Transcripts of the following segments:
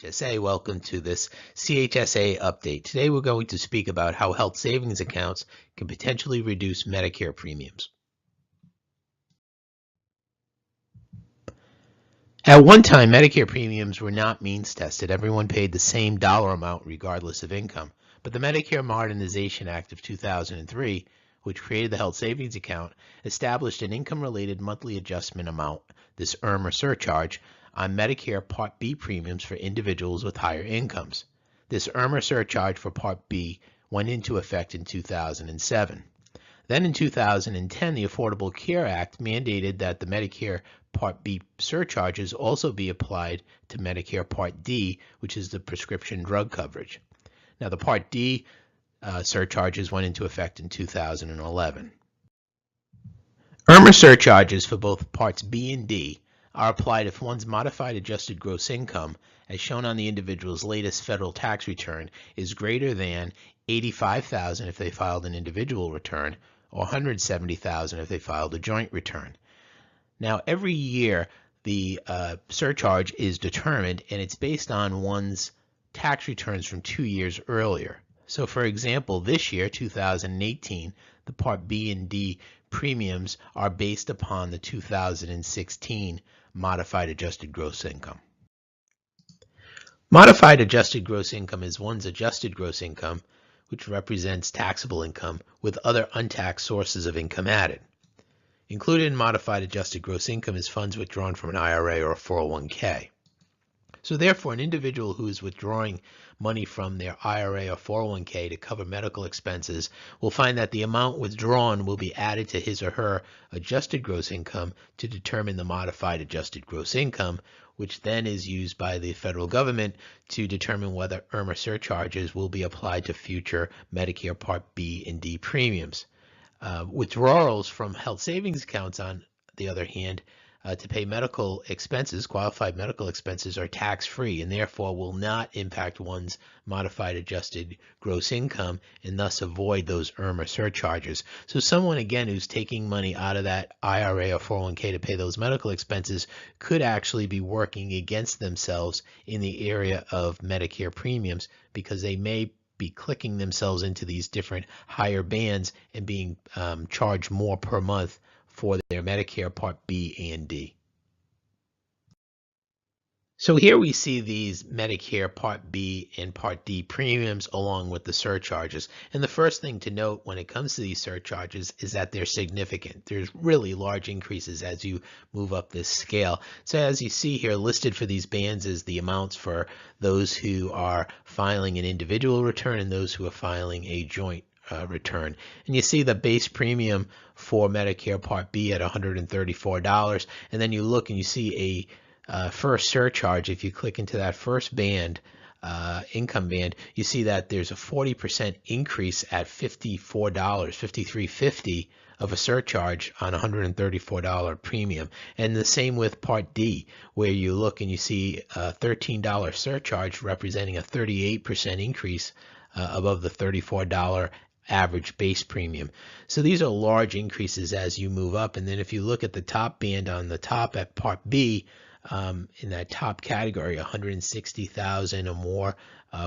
HSA. Welcome to this CHSA update. Today we're going to speak about how health savings accounts can potentially reduce Medicare premiums. At one time, Medicare premiums were not means tested. Everyone paid the same dollar amount regardless of income. But the Medicare Modernization Act of 2003, which created the health savings account, established an income-related monthly adjustment amount, this IRMA surcharge, on Medicare Part B premiums for individuals with higher incomes. This IRMA surcharge for Part B went into effect in 2007. Then in 2010, the Affordable Care Act mandated that the Medicare Part B surcharges also be applied to Medicare Part D, which is the prescription drug coverage. Now, the Part D surcharges went into effect in 2011. IRMA surcharges for both Parts B and D are applied if one's modified adjusted gross income, as shown on the individual's latest federal tax return, is greater than $85,000 if they filed an individual return, or $170,000 if they filed a joint return. Now, every year the surcharge is determined, and it's based on one's tax returns from 2 years earlier. So, for example, this year, 2018, the Part B and D premiums are based upon the 2016 modified adjusted gross income. Modified adjusted gross income is one's adjusted gross income, which represents taxable income, with other untaxed sources of income added. Included in modified adjusted gross income is funds withdrawn from an IRA or a 401k. So therefore, an individual who is withdrawing money from their IRA or 401k to cover medical expenses will find that the amount withdrawn will be added to his or her adjusted gross income to determine the modified adjusted gross income, which then is used by the federal government to determine whether IRMA surcharges will be applied to future Medicare Part B and D premiums. Withdrawals from health savings accounts, on the other hand, to pay medical expenses, qualified medical expenses, are tax-free and therefore will not impact one's modified adjusted gross income and thus avoid those IRMA surcharges. So someone, again, who's taking money out of that IRA or 401k to pay those medical expenses could actually be working against themselves in the area of Medicare premiums, because they may be clicking themselves into these different higher bands and being charged more per month for their Medicare Part B and D. So here we see these Medicare Part B and Part D premiums along with the surcharges. And the first thing to note when it comes to these surcharges is that they're significant. There's really large increases as you move up this scale. So as you see here, listed for these bands is the amounts for those who are filing an individual return and those who are filing a joint return. And you see the base premium for Medicare Part B at $134, and then you look and you see a first surcharge. If you click into that first band, income band, you see that there's a 40% increase at $53.50 of a surcharge on $134 premium. And the same with Part D, where you look and you see a $13 surcharge representing a 38% increase above the $34 average base premium. So these are large increases as you move up. And then if you look at the top band on the top at Part B, in that top category, $160,000 or more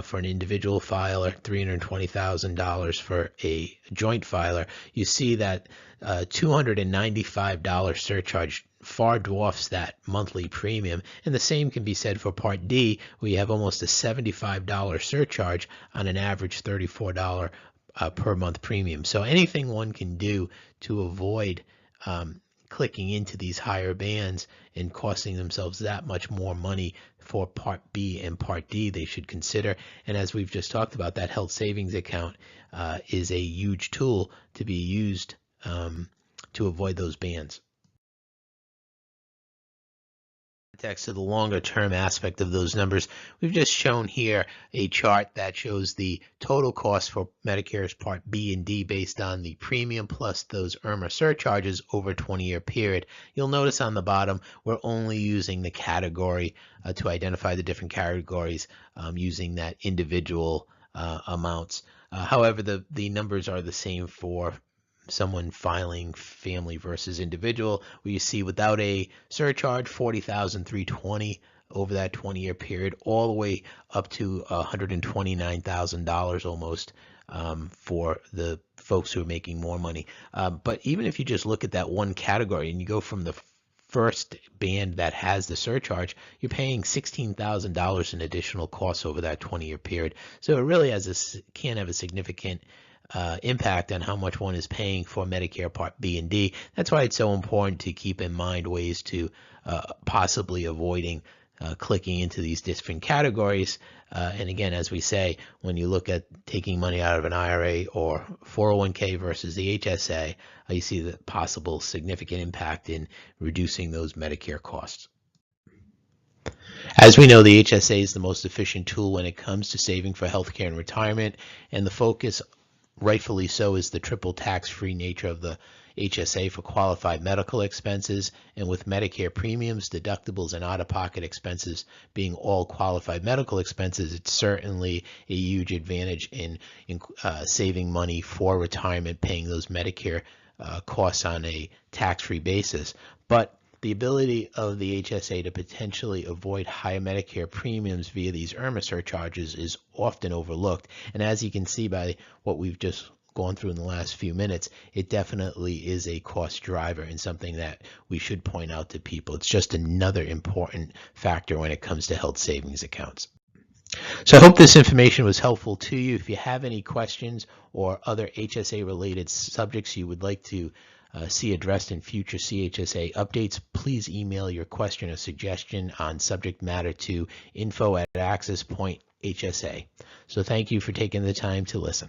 for an individual filer, $320,000 for a joint filer, you see that $295 surcharge far dwarfs that monthly premium. And the same can be said for Part D, where you have almost a $75 surcharge on an average $34 per month premium. So anything one can do to avoid clicking into these higher bands and costing themselves that much more money for Part B and Part D, they should consider. And as we've just talked about, that health savings account is a huge tool to be used to avoid those bands. Context of the longer term aspect of those numbers, we've just shown here a chart that shows the total cost for Medicare's Part B and D based on the premium plus those IRMA surcharges over a 20-year period. You'll notice on the bottom we're only using the category to identify the different categories using that individual amounts. However, the numbers are the same for someone filing family versus individual, where you see without a surcharge, $40,320 over that 20-year period, all the way up to $129,000 almost for the folks who are making more money. But even if you just look at that one category and you go from the first band that has the surcharge, you're paying $16,000 in additional costs over that 20-year period. So it really can have a significant impact on how much one is paying for Medicare Part B and D. That's why it's so important to keep in mind ways to possibly avoiding clicking into these different categories. And again, as we say, when you look at taking money out of an IRA or 401k versus the HSA, you see the possible significant impact in reducing those Medicare costs. As we know, the HSA is the most efficient tool when it comes to saving for healthcare and retirement, and the focus, rightfully so, is the triple tax-free nature of the HSA for qualified medical expenses, and with Medicare premiums, deductibles, and out-of-pocket expenses being all qualified medical expenses, it's certainly a huge advantage in saving money for retirement, paying those Medicare costs on a tax-free basis. But the ability of the HSA to potentially avoid higher Medicare premiums via these IRMA surcharges is often overlooked. And as you can see by what we've just gone through in the last few minutes, it definitely is a cost driver and something that we should point out to people. It's just another important factor when it comes to health savings accounts. So I hope this information was helpful to you. If you have any questions or other HSA related subjects you would like to see addressed in future CHSA updates, please email your question or suggestion on subject matter to info@accesspointhsa. So thank you for taking the time to listen.